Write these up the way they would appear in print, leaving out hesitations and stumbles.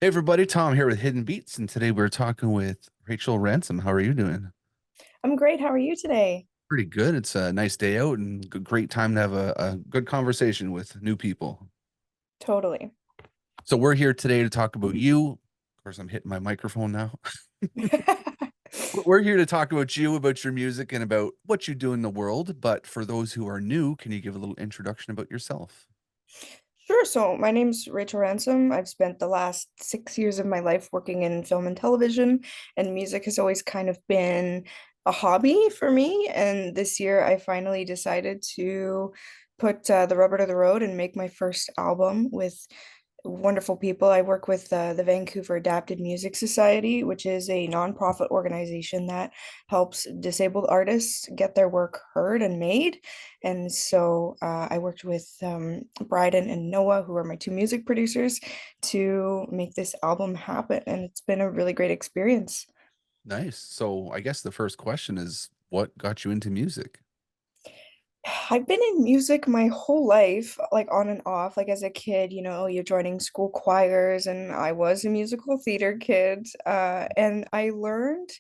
Hey everybody, Tom here with Hidden Beats, and today we're talking with Rachael Ransom. How are you doing? I'm great. How are you today? Pretty good. It's a nice day out and great time to have a good conversation with new people. Totally. So we're here today to talk about you. Of course, I'm hitting my microphone now. We're here to talk about you, about your music, and about what you do in the world. But for those who are new, can you give a little introduction about yourself? Sure. So my name's Rachael Ransom. I've spent the last 6 years of my life working in film and television, and music has always kind of been a hobby for me. And this year I finally decided to put the rubber to the road and make my first album with wonderful people. I work with the Vancouver Adapted Music Society, which is a nonprofit organization that helps disabled artists get their work heard and made. And so I worked with Bryden and Noah, who are my two music producers, to make this album happen. And it's been a really great experience. Nice. So I guess the first question is, what got you into music? I've been in music my whole life, like on and off. Like as a kid, you're joining school choirs, and I was a musical theater kid. And I learned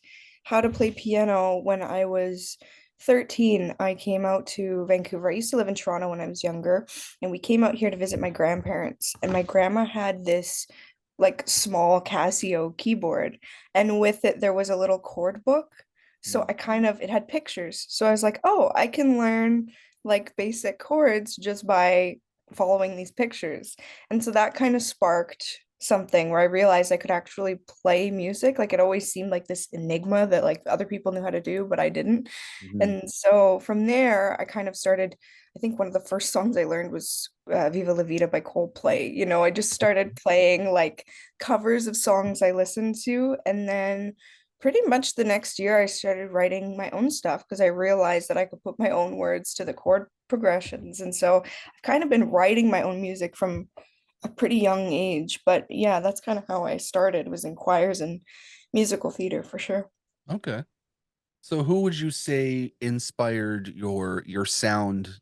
how to play piano when I was 13. I came out to Vancouver. I used to live in Toronto when I was younger, and we came out here to visit my grandparents. And my grandma had this like small Casio keyboard, and with it there was a little chord book. So Mm. it had pictures. So I was like, oh, I can learn like basic chords just by following these pictures. And so that kind of sparked something where I realized I could actually play music. Like it always seemed like this enigma that like other people knew how to do, but I didn't. Mhm. And so from there, I kind of started. I think one of the first songs I learned was Viva La Vida by Coldplay. I just started playing like covers of songs I listened to. And then pretty much the next year, I started writing my own stuff because I realized that I could put my own words to the chord progressions. And so I've kind of been writing my own music from a pretty young age. But yeah, that's kind of how I started, was in choirs and musical theater for sure. Okay. So who would you say inspired your sound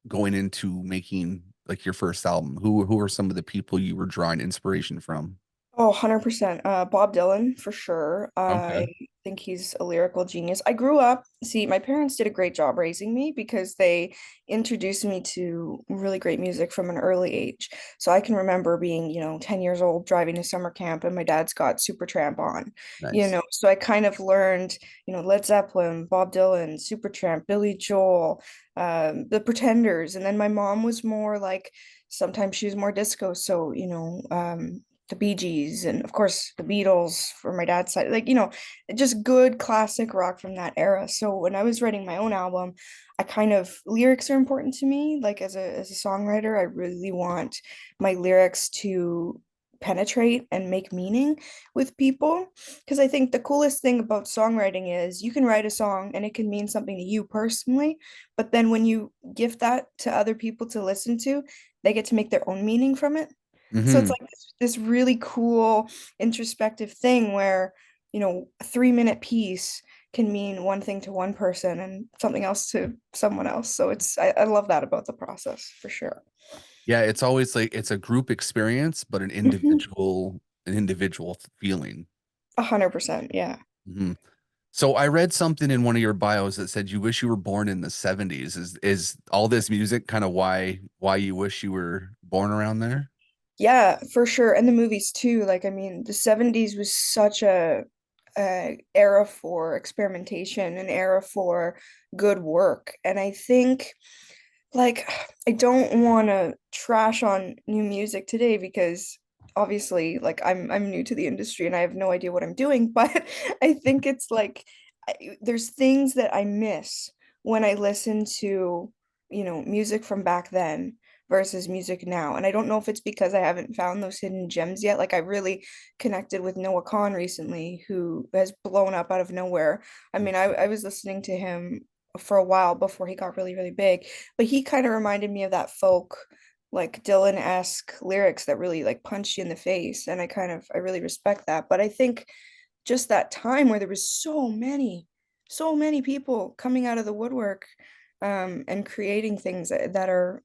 going into making like your first album? Who are some of the people you were drawing inspiration from? Oh, 100%. Bob Dylan for sure. I Okay. think he's a lyrical genius. I grew up, see, my parents did a great job raising me because they introduced me to really great music from an early age. So I can remember being, 10 years old driving to summer camp and my dad's got Supertramp on, Nice. So I kind of learned, Led Zeppelin, Bob Dylan, Supertramp, Billy Joel, The Pretenders. And then my mom was more like, sometimes she was more disco. So, the Bee Gees and of course the Beatles for my dad's side, like, just good classic rock from that era. So when I was writing my own album, I kind of lyrics are important to me. Like as a songwriter, I really want my lyrics to penetrate and make meaning with people. Because I think the coolest thing about songwriting is you can write a song and it can mean something to you personally, but then when you gift that to other people to listen to, they get to make their own meaning from it. So it's Hmm. like this really cool introspective thing where, a 3-minute piece can mean one thing to one person and something else to someone else. So I love that about the process for sure. Yeah, it's always like it's a group experience, but Mhm. an individual feeling. 100%. Yeah. Hmm. So I read something in one of your bios that said you wish you were born in the 70s. Is all this music kind of why you wish you were born around there? Yeah, for sure. And the movies too. Like, I mean, the 70s was such a era for experimentation, an era for good work. And I think like I don't want to trash on new music today because obviously like I'm new to the industry and I have no idea what I'm doing, but I think it's like there's things that I miss when I listen to, music from back then versus music now. And I don't know if it's because I haven't found those hidden gems yet. Like I really connected with Noah Khan recently, who has blown up out of nowhere. I mean, I was listening to him for a while before he got really, really big. But he kind of reminded me of that folk, like Dylan-esque lyrics that really like punch you in the face. And I really respect that. But I think just that time where there was so many people coming out of the woodwork and creating things that are,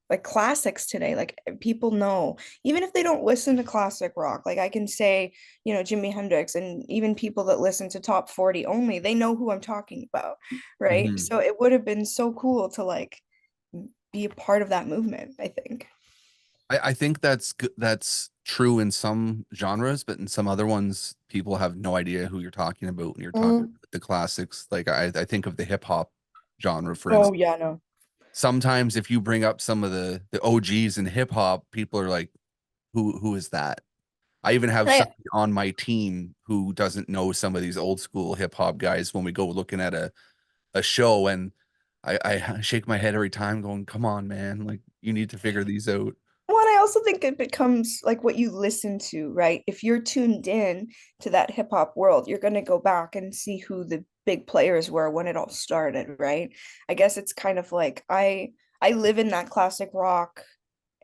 like classics today. Like people know, even if they don't listen to classic rock, like I can say, Jimi Hendrix, and even people that listen to top 40 only, they know who I'm talking about, right? Mhm. So it would have been so cool to like be a part of that movement, I think. I think that's true in some genres, but in some other ones, people have no idea who you're talking about when you're talking Mm. about the classics. Like I think of the hip hop genre, for Oh instance. yeah, no. Sometimes if you bring up some of the OGs in hip hop, people are like, who is that? I even have I somebody on my team who doesn't know some of these old school hip hop guys when we go looking at a show, and I shake my head every time going, come on, man, like you need to figure these out. Well, and I also think it becomes like what you listen to, right? If you're tuned in to that hip hop world, you're going to go back and see who the big players were when it all started, right? I guess it's kind of like I live in that classic rock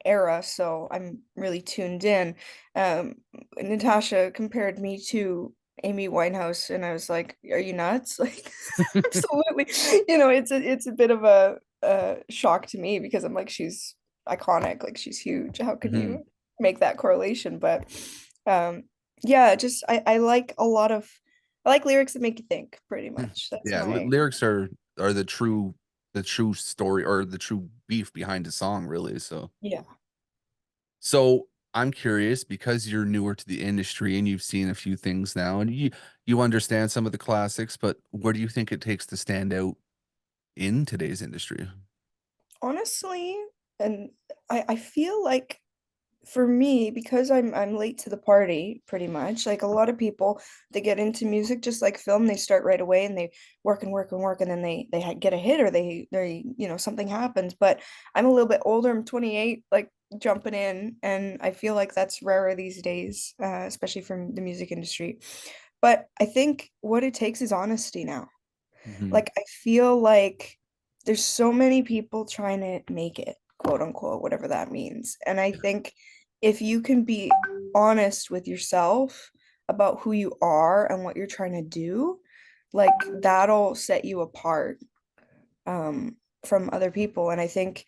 era, so I'm really tuned in. Um, Natasha compared me to Amy Winehouse, and I was like, "Are you nuts?" Like, absolutely. It's a bit of a shock to me because I'm like, she's iconic, like she's huge. How can Mhm. you make that correlation? But um, yeah, just I like lyrics that make you think, pretty much. That's Yeah, my lyrics are the true story or the true beef behind a song, really. yeah. So I'm curious because you're newer to the industry and you've seen a few things now, and you understand some of the classics, but what do you think it takes to stand out in today's industry? Honestly, and I feel like for me, because I'm late to the party, pretty much, like a lot of people, they get into music just like film, they start right away and they work and work and work, and then they get a hit, or they something happens. But I'm a little bit older, I'm 28, like jumping in, and I feel like that's rarer these days, especially from the music industry. But I think what it takes is honesty now. Hmm. Like I feel like there's so many people trying to make it, quote unquote, whatever that means. And I think if you can be honest with yourself about who you are and what you're trying to do, like that'll set you apart from other people. And I think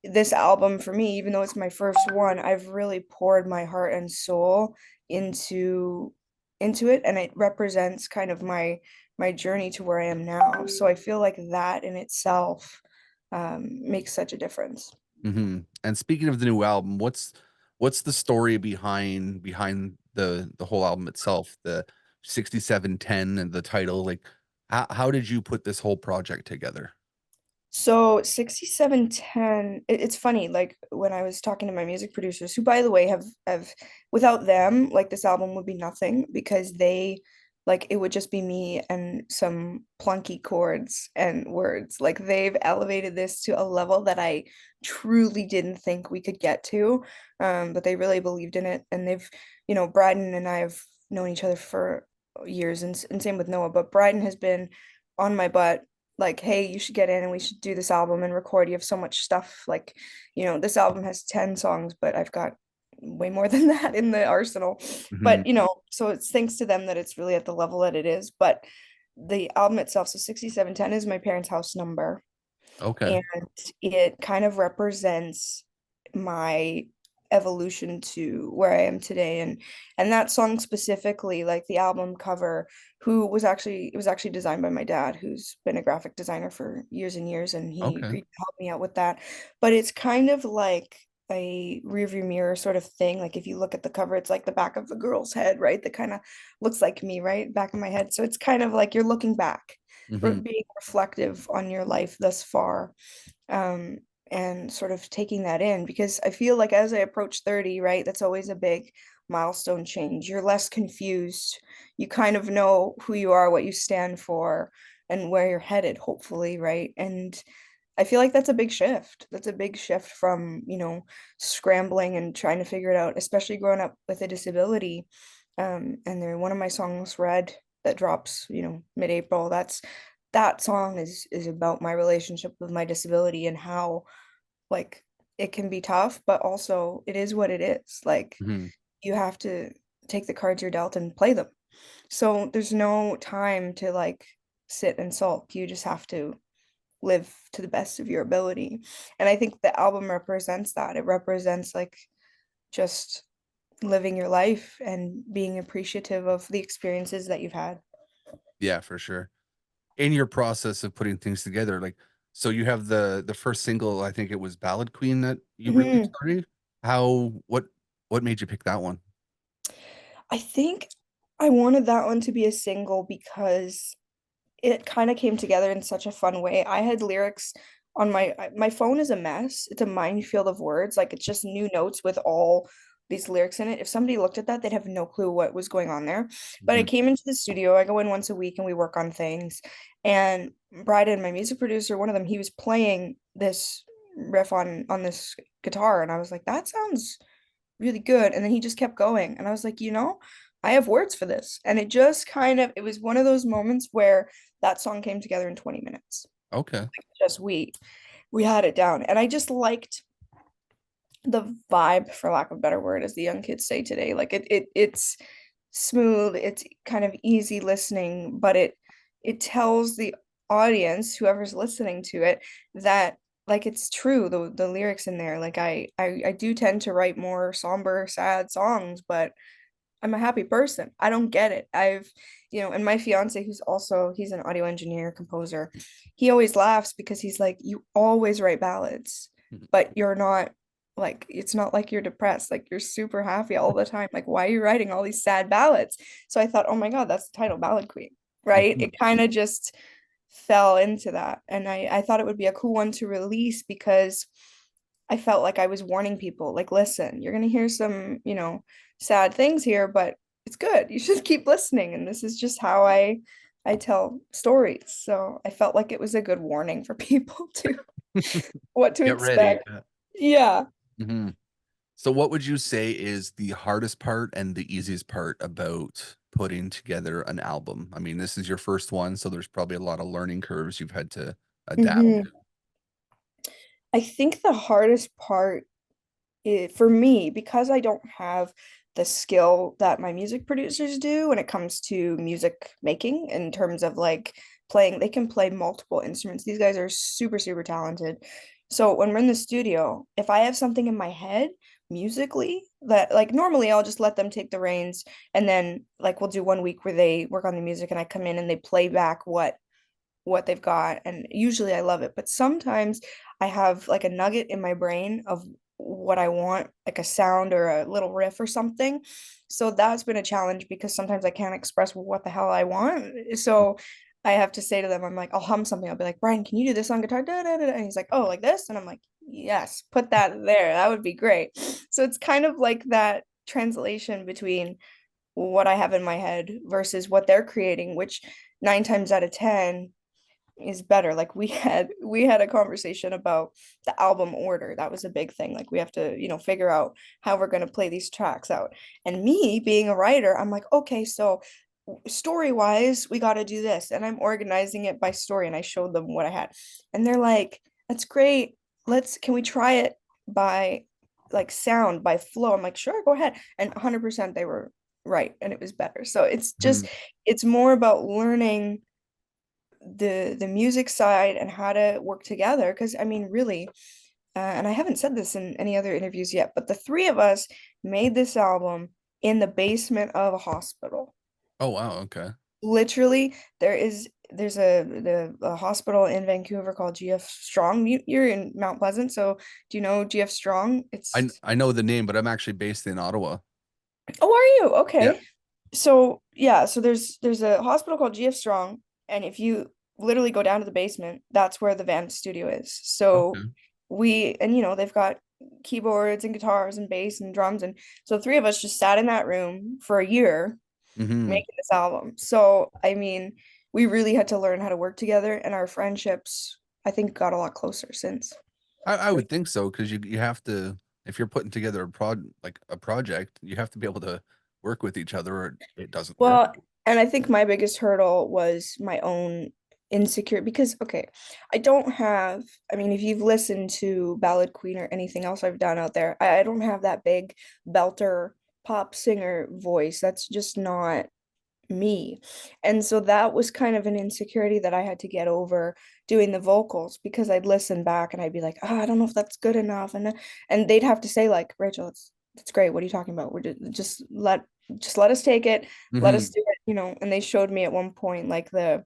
this album for me, even though it's my first one, I've really poured my heart and soul into it, and it represents kind of my journey to where I am now. So I feel like that in itself makes such a difference. Hmm. And speaking of the new album, what's the story behind the whole album itself, the 6710 and the title? Like, how did you put this whole project together? So 6710, it's funny, like when I was talking to my music producers, who by the way have without them, like this album would be nothing, because they like it would just be me and some plunky chords and words. Like they've elevated this to a level that I truly didn't think we could get to. But they really believed in it, and Bryden and I have known each other for years, and same with Noah, but Bryden has been on my butt like, hey, you should get in and we should do this album and record. You have so much stuff. Like, this album has 10 songs, but I've got way more than that in the arsenal. Hmm. But, so it's thanks to them that it's really at the level that it is. But the album itself, so 6710 is my parents' house number. Okay. And it kind of represents my evolution to where I am today. And that song specifically, like the album cover, it was actually designed by my dad, who's been a graphic designer for years and years, and he Okay. agreed to help me out with that. But it's kind of like a rearview mirror sort of thing. Like if you look at the cover, it's like the back of the girl's head, right? That kind of looks like me, right? Back of my head. So it's kind of like you're looking back, Hmm. being reflective on your life thus far, um, and sort of taking that in, because I feel like as I approach 30, right, that's always a big milestone change. You're less confused. You kind of know who you are, what you stand for, and where you're headed, hopefully, right? And I feel like that's a big shift. That's a big shift from, scrambling and trying to figure it out, especially growing up with a disability. And they're one of my songs, Red, that drops, mid-April. That song is about my relationship with my disability and how like it can be tough, but also it is what it is. Like Hmm. you have to take the cards you're dealt and play them. So there's no time to like sit and sulk. You just have to live to the best of your ability. And I think the album represents that. It represents like just living your life and being appreciative of the experiences that you've had. Yeah, for sure. In your process of putting things together, like, so you have the first single, I think it was Ballad Queen that you released Mhm. already. How what made you pick that one? I think I wanted that one to be a single because it kind of came together in such a fun way. I had lyrics on my phone is a mess. It's a minefield of words. Like it's just new notes with all these lyrics in it. If somebody looked at that, they'd have no clue what was going on there. But I Mhm. came into the studio. I go in once a week and we work on things. And Bryden, my music producer, one of them, he was playing this riff on this guitar, and I was like, that sounds really good. And then he just kept going. And I was like, I have words for this. And it just kind of, it was one of those moments where that song came together in 20 minutes. Okay. Just we had it down. And I just liked the vibe, for lack of a better word, as the young kids say today. Like it's smooth, it's kind of easy listening, but it tells the audience, whoever's listening to it, that like it's true, the lyrics in there. Like I do tend to write more somber, sad songs, but I'm a happy person. I don't get it. And my fiance, he's an audio engineer, composer, he always laughs because he's like, you always write ballads, Mhm. but you're not like, it's not like you're depressed. Like you're super happy all the time. Like, why are you writing all these sad ballads? So I thought, oh my God, that's the title, Ballad Queen, right? Mhm. It kind of just fell into that. And I thought it would be a cool one to release because I felt like I was warning people, like, listen, you're gonna hear some, sad things here, but it's good. You should keep listening. And this is just how I tell stories. So I felt like it was a good warning for people to what to Get ready. expect. Yeah. Mhm. So what would you say is the hardest part and the easiest part about putting together an album? I mean, this is your first one, so there's probably a lot of learning curves you've had to adapt Hmm. to. I think the hardest part for me, because I don't have the skill that my music producers do when it comes to music making, in terms of like playing, they can play multiple instruments. These guys are super, super talented. So when we're in the studio, if I have something in my head musically that like normally I'll just let them take the reins, and then like we'll do 1 week where they work on the music and I come in and they play back what they've got, and usually I love it, but sometimes I have like a nugget in my brain of what I want, like a sound or a little riff or something. So that's been a challenge because sometimes I can't express what the hell I want. So I have to say to them, I'm like, I'll hum something. I'll be like, Brian, can you do this on guitar? Da, da, da, da. And he's like, oh, like this? And I'm like, yes, put that there. That would be great. So it's kind of like that translation between what I have in my head versus what they're creating, which 9 times out of 10 is better. Like we had a conversation about the album order. That was a big thing. Like we have to, figure out how we're going to play these tracks out. And me being a writer, I'm like, okay, so story wise, we got to do this. And I'm organizing it by story. And I showed them what I had. And they're like, that's great. Can we try it by like sound, by flow? I'm like, sure, go ahead. And 100% they were right. And it was better. So Mhm. it's more about learning the music side and how to work together, because I mean really, and I haven't said this in any other interviews yet, but the three of us made this album in the basement of a hospital. Oh, wow, okay. Literally, there's a hospital in Vancouver called GF Strong. You're in Mount Pleasant, so do you know GF Strong? It's I know the name, but I'm actually based in Ottawa. Oh, are you? Yeah. Okay. So yeah, so there's a hospital called GF Strong, and if you literally go down to the basement, that's where the Van studio is. So Okay. they've got keyboards and guitars and bass and drums, and so the three of us just sat in that room for a year Mhm. making this album. So I mean, we really had to learn how to work together, and our friendships, I think, got a lot closer since. I would think so because you have to, if you're putting together a project, you have to be able to work with each other or it doesn't work. Well, and I think my biggest hurdle was my own insecure because okay, I mean, if you've listened to Ballad Queen or anything else I've done out there, I don't have that big belter pop singer voice. That's just not me. And so that was kind of an insecurity that I had to get over doing the vocals because I'd listen back and I'd be like, oh, I don't know if that's good enough. And they'd have to say like, Rachel, it's great. What are you talking about? We're just let us take it, let us Hmm. do it, and they showed me at one point like the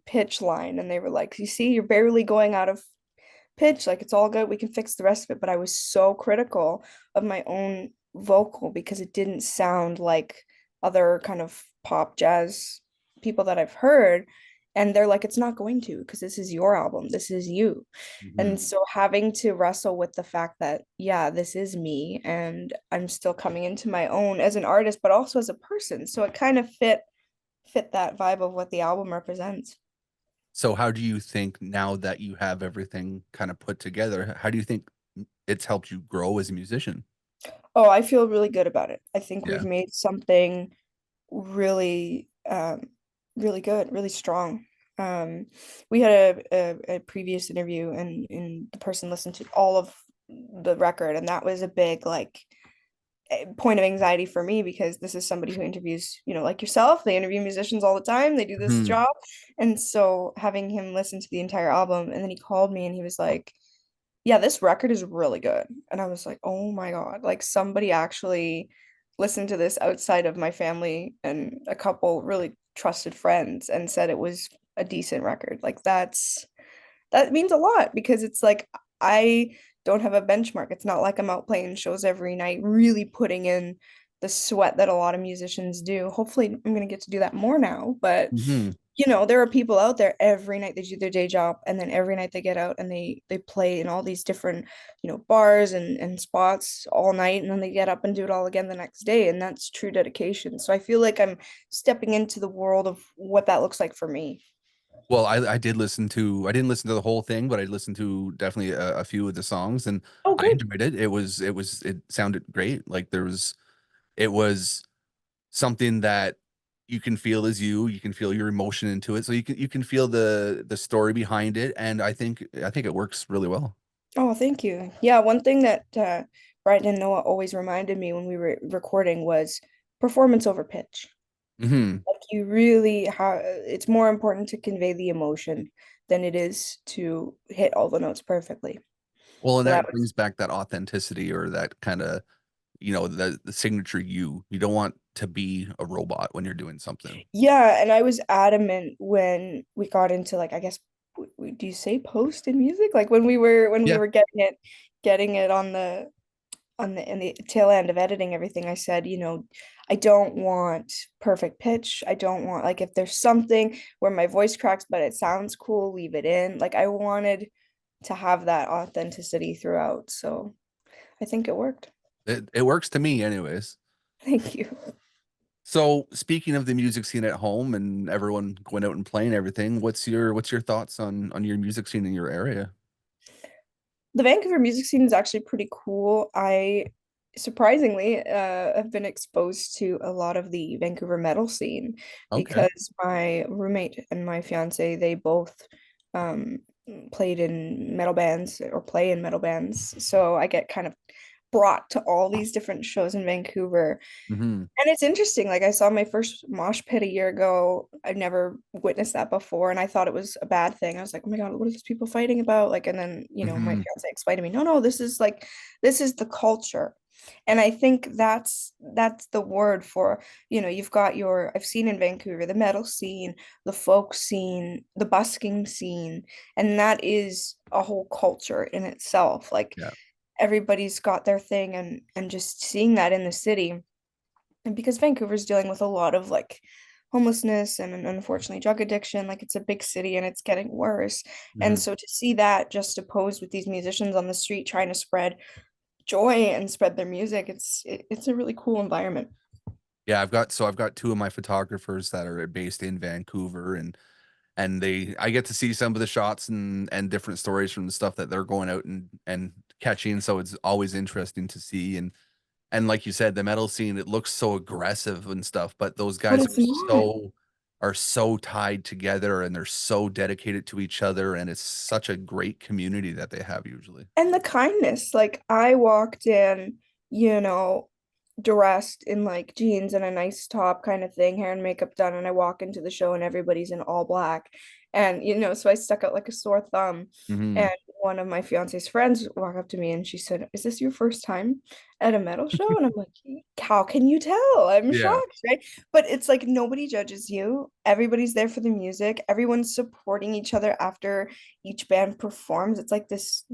pitch line and they were like, you see, you're barely going out of pitch, like it's all good, we can fix the rest of it. But I was so critical of my own vocal because it didn't sound like other kind of pop jazz people that I've heard, and they're like, it's not going to, because this is your album, this is you. Hmm. And so having to wrestle with the fact that, yeah, this is me and I'm still coming into my own as an artist but also as a person, so it kind of fit that vibe of what the album represents. So how do you think now that you have everything kind of put together, how do you think it's helped you grow as a musician? Oh, I feel really good about it. I think we've Yeah. made something really, really good, really strong. Um, we had a previous interview and the person listened to all of the record, and that was a big like point of anxiety for me because this is somebody who interviews, like yourself, they interview musicians all the time, they do this Hmm. job. And so having him listen to the entire album, and then he called me and he was like, yeah, this record is really good. And I was like, oh my God, like somebody actually listened to this outside of my family and a couple really trusted friends and said it was a decent record. Like that means a lot because it's like I don't have a benchmark. It's not like I'm out playing shows every night, really putting in the sweat that a lot of musicians do. Hopefully, I'm going to get to do that more now. But Hmm. there are people out there every night they do their day job, and then every night they get out and they play in all these different, bars and spots all night, and then they get up and do it all again the next day, and that's true dedication. So I feel like I'm stepping into the world of what that looks like for me. Well, I didn't listen to the whole thing, but I listened to definitely a few of the songs and Oh, I good. enjoyed it. It sounded great. Like it was something that you can feel as you can feel your emotion into it. So you can feel the story behind it. And I think it works really well. Oh, thank you. Yeah, one thing that Brian and Noah always reminded me when we were recording was performance over pitch. Hmm. Like you really have, it's more important to convey the emotion than it is to hit all the notes perfectly. Well, and So that that was, brings back that authenticity or that kind of, the signature you. You don't want to be a robot when you're doing something. yeah, and I was adamant when we got into like, I guess, do you say post in music? Like when we were getting it on the in the tail end of editing everything, I said, I don't want perfect pitch. I don't want like if there's something where my voice cracks, but it sounds cool, leave it in. Like I wanted to have that authenticity throughout. So I think it worked. It works to me anyways. Thank you. So speaking of the music scene at home and everyone going out and playing everything, what's your thoughts on your music scene in your area? The Vancouver music scene is actually pretty cool. I surprisingly have been exposed to a lot of the Vancouver metal scene Okay. because my roommate and my fiance, they both um played in metal bands or play in metal bands. So I get kind of brought to all these different shows in Vancouver. Hmm. And it's interesting. Like I saw my first mosh pit a year ago. I've never witnessed that before, and I thought it was a bad thing. I was like, "Oh my God, what are these people fighting about?" Like, and then my Hmm. fiance explained to me, "No, no, this is the culture." And I think that's the word for, you've got I've seen in Vancouver the metal scene, the folk scene, the busking scene, and that is a whole culture in itself. Like Yeah. everybody's got their thing, and just seeing that in the city, and because Vancouver's dealing with a lot of like homelessness and unfortunately drug addiction, like it's a big city and it's getting worse. And Hmm. so to see that just opposed with these musicians on the street trying to spread joy and spread their music, it's a really cool environment. Yeah, I've got two of my photographers that are based in Vancouver and I get to see some of the shots and different stories from the stuff that they're going out and catching. So it's always interesting to see and like you said, the metal scene, it looks so aggressive and stuff, but those But guys it's not. are so tied together and they're so dedicated to each other and it's such a great community that they have usually. And the kindness, like I walked in, you know, dressed in like jeans and a nice top kind of thing, hair and makeup done, and I walk into the show and everybody's in all black. And so I stuck out like a sore thumb. Hmm. And one of my fiance's friends walked up to me and she said, "Is this your first time at a metal show?" And I'm like, "How can you tell? I'm Yeah. shocked," right? But it's like nobody judges you. Everybody's there for the music. Everyone's supporting each other after each band performs. It's like this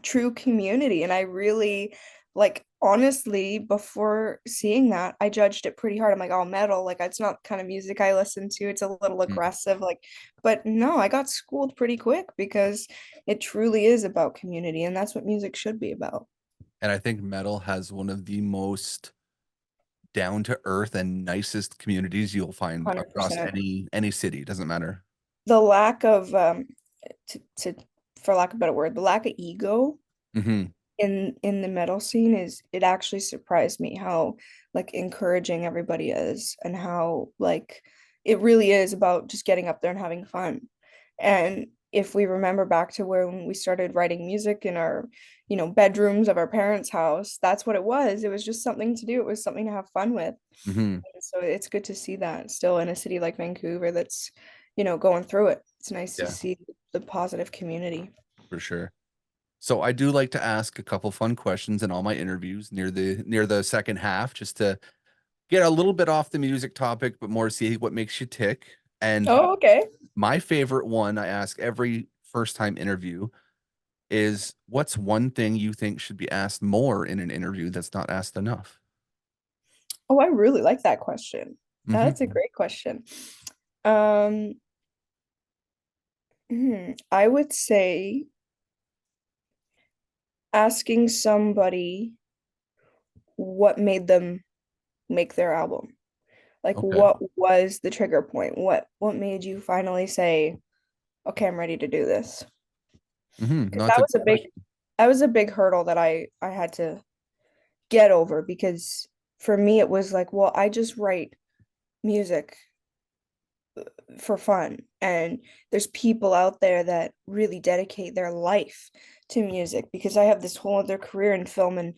true community. And I really, like, honestly, before seeing that, I judged it pretty hard. I'm like, "Oh, metal, like it's not the kind of music I listen to. It's a little Mm. aggressive." Like, but no, I got schooled pretty quick because it truly is about community, and that's what music should be about. And I think metal has one of the most down to earth and nicest communities you'll find across 100%. any city. Doesn't matter. The lack of to for lack of a better word, the lack of ego Hmm. in the metal scene is, it actually surprised me how like encouraging everybody is, and how like it really is about just getting up there and having fun. And if we remember back to when we started writing music in our bedrooms of our parents' house, that's what it was. It was just something to do. It was something to have fun with. Hmm. And so it's good to see that still in a city like Vancouver that's going through it. It's nice to Yeah, see the positive community. for sure. So I do like to ask a couple fun questions in all my interviews near the second half, just to get a little bit off the music topic, but more see what makes you tick. And Oh, okay. my favorite one I ask every first time interview is, what's one thing you think should be asked more in an interview that's not asked enough? Oh, I really like that question. That's a Hmm. great question. Um, I would say asking somebody what made them make their album. Like, Okay. what was the trigger point? What made you finally say, "Okay, I'm ready to do this"? No, Because that's a good question. that was a big hurdle that I had to get over, because for me it was like, well, I just write music for fun, and there's people out there that really dedicate their life to music, because I have this whole other career in film and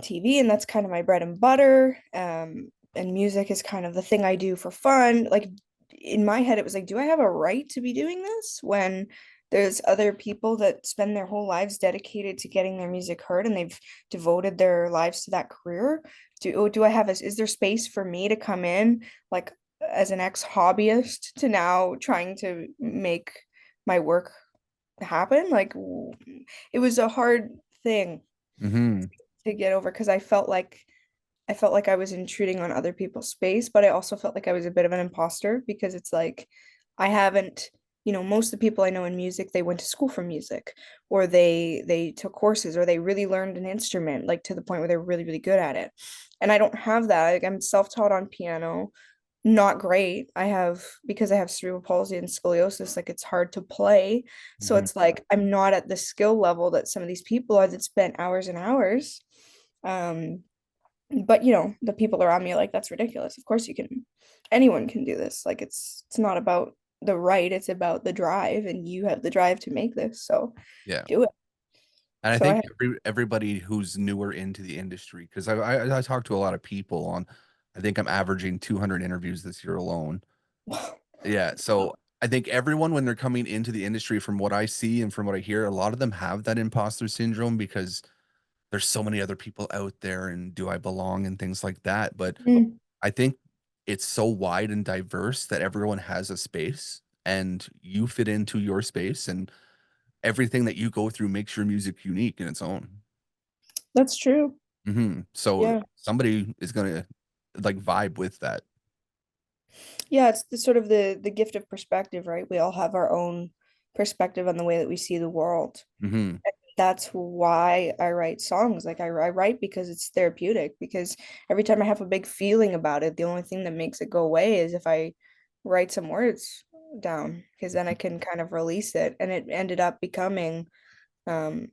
TV, and that's kind of my bread and butter. And music is kind of the thing I do for fun. Like, in my head, it was like, do I have a right to be doing this when there's other people that spend their whole lives dedicated to getting their music heard, and they've devoted their lives to that career? Do I have is there space for me to come in, like, as an ex-hobbyist, to now trying to make my work happen? Like, it was a hard thing Hmm. to get over, because I felt like I was intruding on other people's space, but I also felt like I was a bit of an imposter, because it's like I haven't, most of the people I know in music, they went to school for music, or they took courses, or they really learned an instrument, like to the point where they're really, really good at it. And I don't have that. Like, I'm self-taught on piano, not great. Because I have cerebral palsy and scoliosis, like it's hard to play. So Hmm. it's like I'm not at the skill level that some of these people are that spent hours and hours. Um, but the people around me are like, "That's ridiculous. Of course you can, anyone can do this." Like, it's not about the right, it's about the drive, and you have the drive to make this, so Yeah. do it. And I So think everybody who's newer into the industry, because I talk to a lot of people on, I think I'm averaging 200 interviews this year alone. Yeah. So I think everyone, when they're coming into the industry, from what I see and from what I hear, a lot of them have that imposter syndrome because there's so many other people out there and do I belong and things like that. But Mm, I think it's so wide and diverse that everyone has a space and you fit into your space, and everything that you go through makes your music unique in its own. that's true. So Yeah. somebody is gonna like vibe with that. Yeah, it's the sort of the gift of perspective, right? We all have our own perspective on the way that we see the world. Hmm. That's why I write songs. Like, I write because it's therapeutic, because every time I have a big feeling about it, the only thing that makes it go away is if I write some words down, because then I can kind of release it. And it ended up becoming um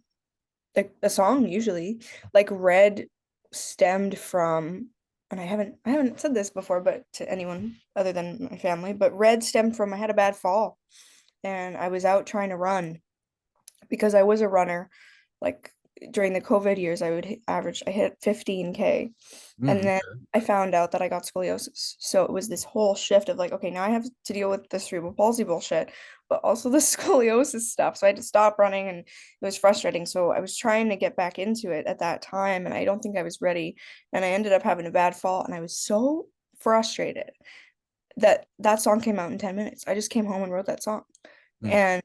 a song usually. Like, Red stemmed from, and I haven't said this before, but to anyone other than my family, but Red stemmed from, I had a bad fall, and I was out trying to run, because I was a runner, like during the COVID years, I would I hit 15K. And Mm, then I found out that I got scoliosis. So it was this whole shift of like, okay, now I have to deal with the cerebral palsy bullshit, but also the scoliosis stuff. So I had to stop running and it was frustrating. So I was trying to get back into it at that time and I don't think I was ready. And I ended up having a bad fall and I was so frustrated that that song came out in 10 minutes. I just came home and wrote that song. mm, And,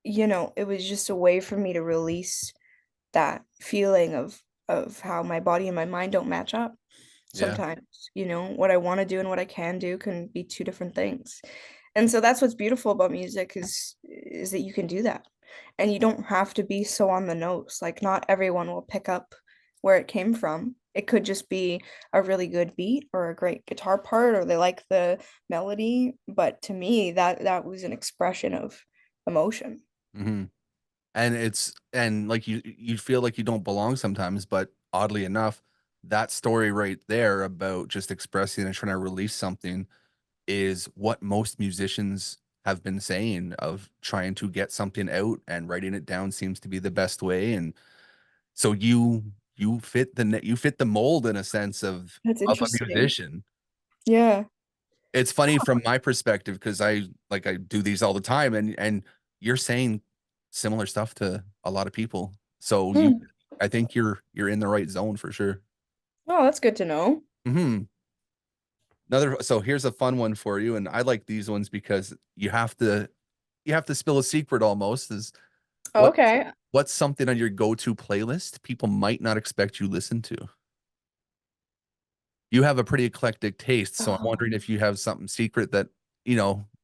it was just a way for me to release that feeling of how my body and my mind don't match up yeah. sometimes. What I want to do and what I can do can be two different things. And so that's what's beautiful about music is that you can do that. And you don't have to be so on the nose. Like not everyone will pick up where it came from. It could just be a really good beat or a great guitar part or they like the melody, but to me that was an expression of emotion. Hmm. And like you feel like you don't belong sometimes, but oddly enough, that story right there about just expressing and trying to release something is what most musicians have been saying of trying to get something out, and writing it down seems to be the best way. And so you fit the mold in a sense That's of a interesting. musician. Yeah. It's funny from my perspective because I do these all the time, and you're saying similar stuff to a lot of people. So Hmm. I think you're in the right zone for sure. Oh, that's good to know. Hmm. So here's a fun one for you, and I like these ones because you have to spill a secret almost. Is what Okay. what's something on your go-to playlist people might not expect you listen to? You have a pretty eclectic taste, so I'm Oh, wondering if you have something secret that,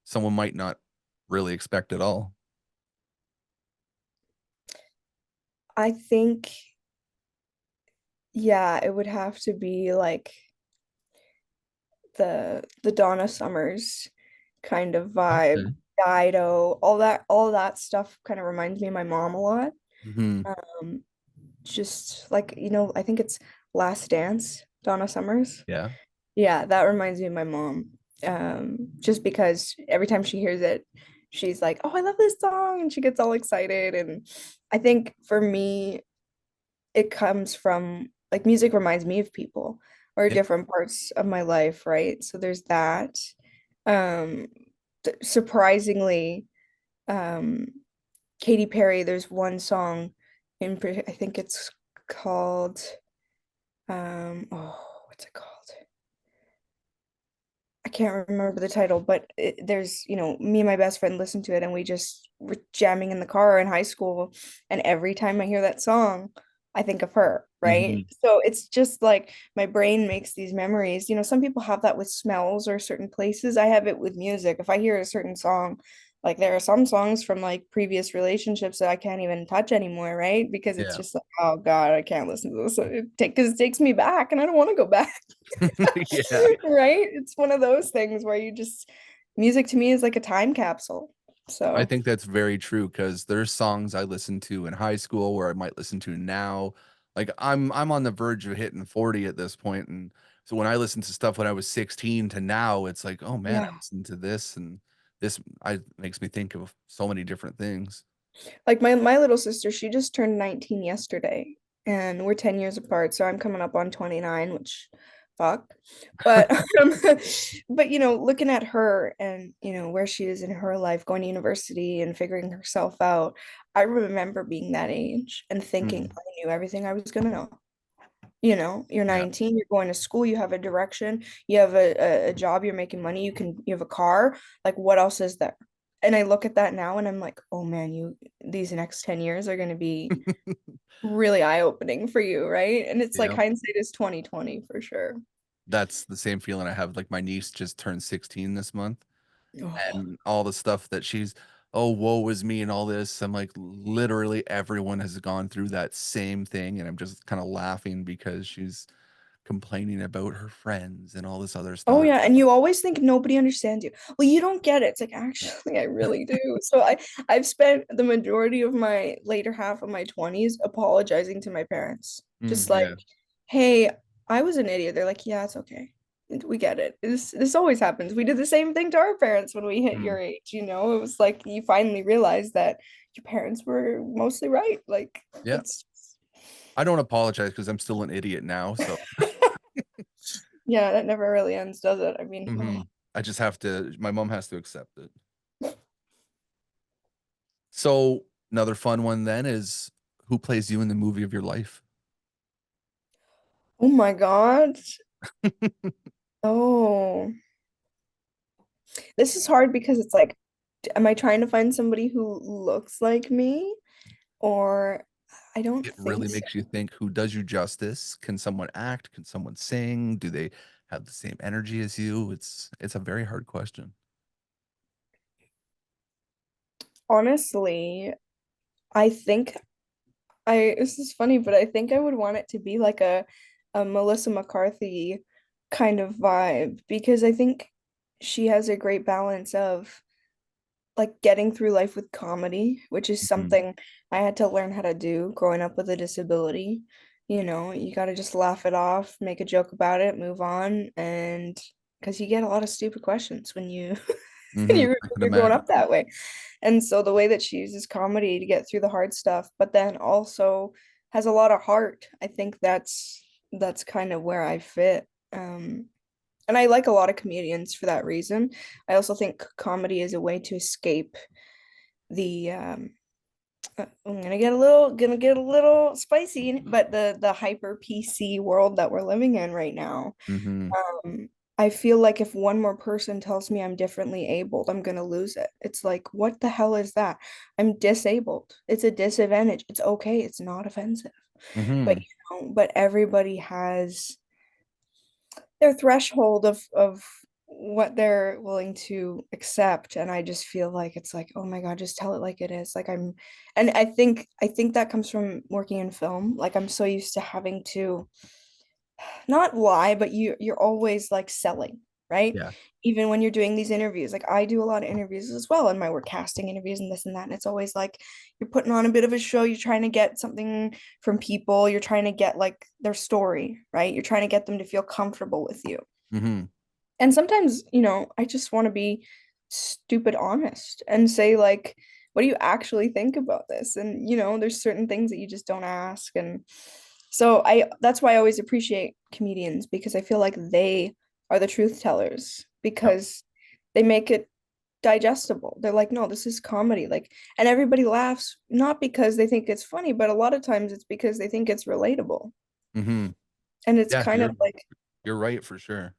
someone might not really expect at all. I think, yeah, it would have to be like the Donna Summers kind of vibe, Okay. Dido, all that stuff kind of reminds me of my mom a lot. Hmm. Um, just like, I think it's Last Dance, Donna Summers. Yeah. Yeah, that reminds me of my mom. Just because every time she hears it, she's like, "Oh, I love this song," and she gets all excited. And I think for me, it comes from like music reminds me of people or Yeah. different parts of my life, right? So there's that. Um, Surprisingly, um, Katy Perry, there's one song I think it's called what's it called? I can't remember the title, but there's, me and my best friend listened to it and we just were jamming in the car in high school. And every time I hear that song, I think of her, right? Hmm. So it's just like my brain makes these memories. Some people have that with smells or certain places. I have it with music. If I hear a certain song, like there are some songs from like previous relationships that I can't even touch anymore, right? Because it's Yeah. just like, oh God, I can't listen to this. Because it takes me back and I don't want to go back. Yeah. Right? It's one of those things where music to me is like a time capsule. I So, think that's very true because there's songs I listened to in high school where I might listen to now. Like I'm on the verge of hitting 40 at this point, and so when I listen to stuff when I was 16 to now, it's like, oh man, I yeah. listened to this, and this I makes me think of so many different things. Like my little sister, she just turned 19 yesterday and we're 10 years apart, so I'm coming up on 29, which fuck. But but looking at her and where she is in her life, going to university and figuring herself out, I remember being that age and thinking Mm, I knew everything I was gonna know. You're yeah. 19, you're going to school, you have a direction, you have a job, you're making money, you have a car. Like what else is there? And I look at that now and I'm like, oh man, these next 10 years are going to be really eye-opening for you, right? And it's like Yeah. hindsight is 2020 for sure. That's the same feeling I have. Like my niece just turned 16 this month, Oh, and all the stuff that oh, woe is me and all this. I'm like, literally everyone has gone through that same thing, and I'm just kind of laughing because she's complaining about her friends and all this other oh stuff. yeah, and you always think nobody understands you. Well, you don't get it. It's like actually I really do. So I've spent the majority of my later half of my 20s apologizing to my parents. Mm, Just like, yeah. "Hey, I was an idiot." They're like, "Yeah, it's okay. We get it. This always happens. We did the same thing to our parents when we hit Mm, your age, you know? It was like you finally realize that your parents were mostly right. Like yeah. it's I don't apologize because I'm still an idiot now. So Yeah, that never really ends, does it? I mean, oh. mhm. I just have to, my mom has to accept it. So another fun one then is who plays you in the movie of your life? Oh my God. Oh, this is hard because it's like, am I trying to find somebody who looks like me? Or I don't It think really so. makes you think who does you justice? Can someone act? Can someone sing? Do they have the same energy as you? It's a very hard question. Honestly, I think this is funny, but I think I would want it to be like a Melissa McCarthy kind of vibe because I think she has a great balance of like getting through life with comedy, which is Mhm. something I had to learn how to do growing up with a disability. You know, you got to just laugh it off, make a joke about it, move on, and because you get a lot of stupid questions when you I when can you're growing imagine. up that way. And so the way that she uses comedy to get through the hard stuff, but then also has a lot of heart, I think that's kind of where I fit. And I like a lot of comedians for that reason. I also think comedy is a way to escape the I'm gonna get a little spicy, but the hyper PC world that we're living in right now. Hmm. I feel like if one more person tells me I'm differently abled, I'm gonna lose it. It's like, what the hell is that? I'm disabled. It's a disadvantage. It's okay. It's not offensive. But Hmm. but everybody has their threshold of what they're willing to accept, and I just feel like it's like, oh my God, just tell it like it is. Like and I think that comes from working in film. Like I'm so used to having to not lie, but you're always like selling, right? Yeah. Even when you're doing these interviews, like I do a lot of interviews as well, and my work casting interviews and this and that. And it's always like you're putting on a bit of a show, you're trying to get something from people, you're trying to get like their story, right? You're trying to get them to feel comfortable with you. Hmm. And sometimes, I just want to be stupid honest and say, like, what do you actually think about this? And, there's certain things that you just don't ask. And so that's why I always appreciate comedians because I feel like they are the truth tellers Yep. because they make it digestible. They're like, no, this is comedy. Like, and everybody laughs not because they think it's funny, but a lot of times it's because they think it's relatable. Hmm. And it's Yeah, kind of like, you're right for sure.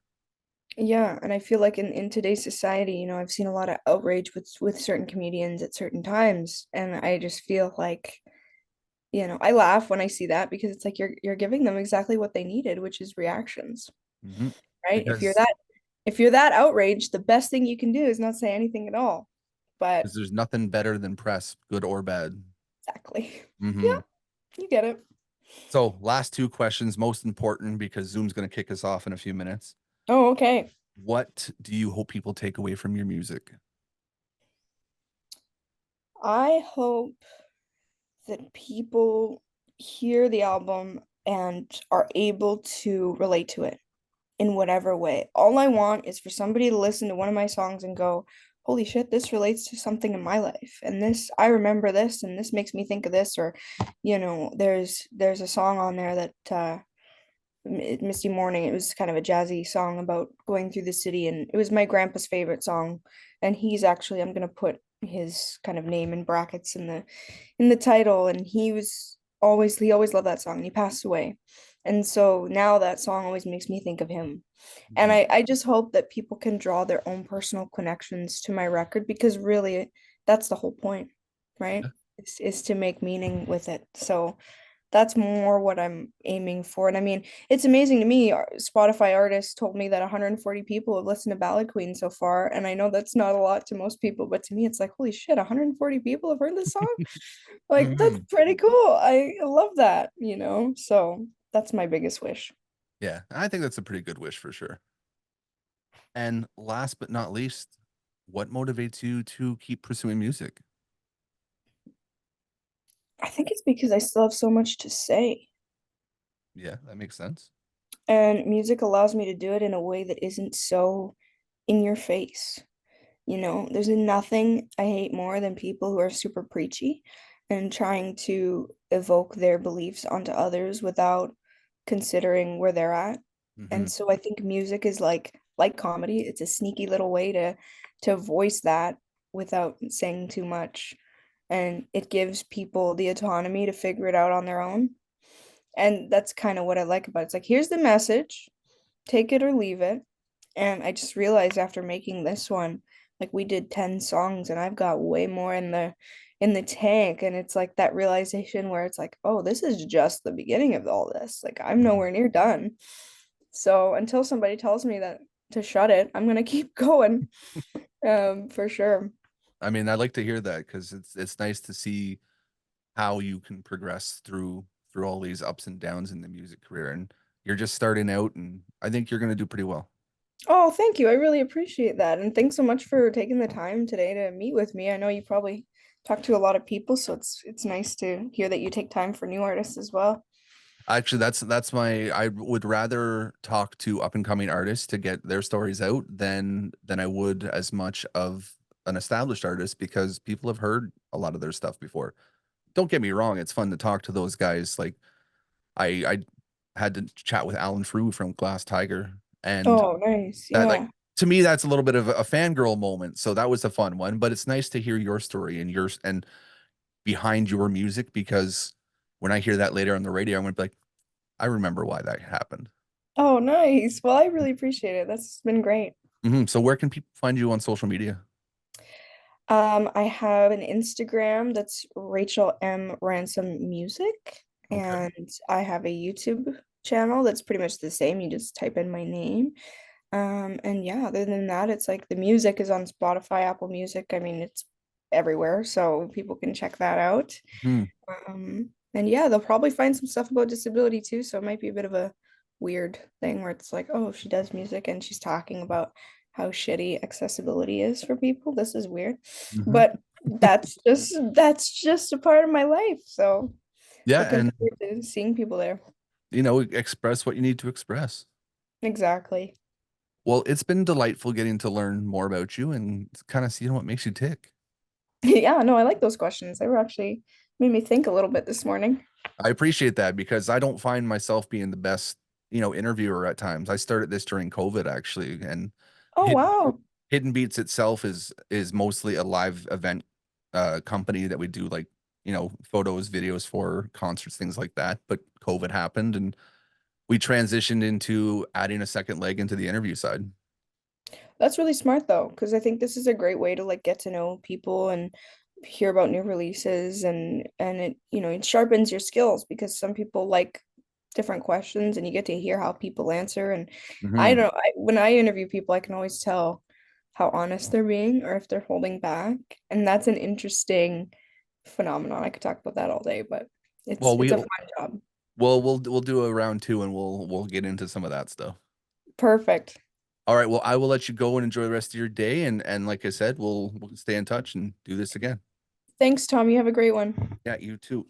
yeah, and I feel like in today's society, I've seen a lot of outrage with certain comedians at certain times, and I just feel like, I laugh when I see that because it's like you're giving them exactly what they needed, which is reactions, Hmm. right? Because If you're that outraged, the best thing you can do is not say anything at all. But there's nothing better than press, good or bad. exactly. Hmm. Yeah, you get it. So last two questions, most important because Zoom's going to kick us off in a few minutes. Oh, okay. What do you hope people take away from your music? I hope that people hear the album and are able to relate to it in whatever way. All I want is for somebody to listen to one of my songs and go, holy shit, this relates to something in my life. And this, I remember this, and this makes me think of this. Or, there's a song on there that Misty Morning. It was kind of a jazzy song about going through the city, and it was my grandpa's favorite song. And he's actually, I'm gonna put his kind of name in brackets in the title, and he always loved that song, and he passed away. And so now that song always makes me think of him. And Mhm. I just hope that people can draw their own personal connections to my record because really that's the whole point, right? Is to make meaning with it. So that's more what I'm aiming for. And I mean, it's amazing to me. Spotify artists told me that 140 people have listened to Ballad Queen so far. And I know that's not a lot to most people, but to me, it's like, holy shit, 140 people have heard this song? Like, that's Mhm. pretty cool. I love that. So that's my biggest wish. Yeah, I think that's a pretty good wish for sure. And last but not least, what motivates you to keep pursuing music? I think it's because I still have so much to say. Yeah, that makes sense. And music allows me to do it in a way that isn't so in your face. There's nothing I hate more than people who are super preachy. and trying to evoke their beliefs onto others without considering where they're at. Hmm. And so I think music is like comedy. It's a sneaky little way to voice that without saying too much. And it gives people the autonomy to figure it out on their own. And that's kind of what I like about it. It's like, here's the message, take it or leave it. And I just realized after making this one, like we did 10 songs and I've got way more in the tank. And it's like that realization where it's like, oh, this is just the beginning of all this. Like I'm nowhere near done. So until somebody tells me that to shut it, I'm gonna keep going. For sure. I mean, I like to hear that because it's nice to see how you can progress through all these ups and downs in the music career. And you're just starting out, and I think you're gonna do pretty well. Oh, thank you. I really appreciate that. And thanks so much for taking the time today to meet with me. I know you probably talk to a lot of people, so it's nice to hear that you take time for new artists as well. Actually, that's my I would rather talk to up and coming artists to get their stories out than I would as much of an established artist because people have heard a lot of their stuff before. Don't get me wrong, it's fun to talk to those guys. Like I had to chat with Alan Frew from Glass Tiger, and Oh, nice. that like Yeah. to me that's a little bit of a fangirl moment. So that was a fun one, but it's nice to hear your story and yours and behind your music because when I hear that later on the radio, I'm gonna be like, I remember why that happened. Oh, nice. Well, I really appreciate it. That's been great. So where can people find you on social media? I have an Instagram that's Rachel M. Ransom Music, Okay. and I have a YouTube channel that's pretty much the same. You just type in my name. And yeah, other than that, it's like the music is on Spotify, Apple Music. I mean, it's everywhere, so people can check that out. Hmm. And yeah, they'll probably find some stuff about disability too, so it might be a bit of a weird thing where it's like, oh, she does music and she's talking about how shitty accessibility is for people. This is weird. Hmm. But that's just a part of my life. So Yeah, looking and forward to seeing people there. express what you need to express. Exactly. Well, it's been delightful getting to learn more about you and kind of seeing what makes you tick. Yeah, no, I like those questions. They were actually made me think a little bit this morning. I appreciate that because I don't find myself being the best, interviewer at times. I started this during COVID actually, and Oh, Hidden, wow. Hidden Beats itself is mostly a live event company that we do like, photos, videos for concerts, things like that. But COVID happened and we transitioned into adding a second leg into the interview side. That's really smart though, because I think this is a great way to like get to know people and hear about new releases and it sharpens your skills because some people like different questions and you get to hear how people answer and I Hmm. don't when I interview people I can always tell how honest they're being or if they're holding back, and that's an interesting phenomenon. I could talk about that all day, but it's Well, it's we a fun job. we'll do a round two and we'll get into some of that stuff. Perfect. All right. Well, I will let you go and enjoy the rest of your day. And like I said, we'll stay in touch and do this again. Thanks, Tom. You have a great one. Yeah, you too.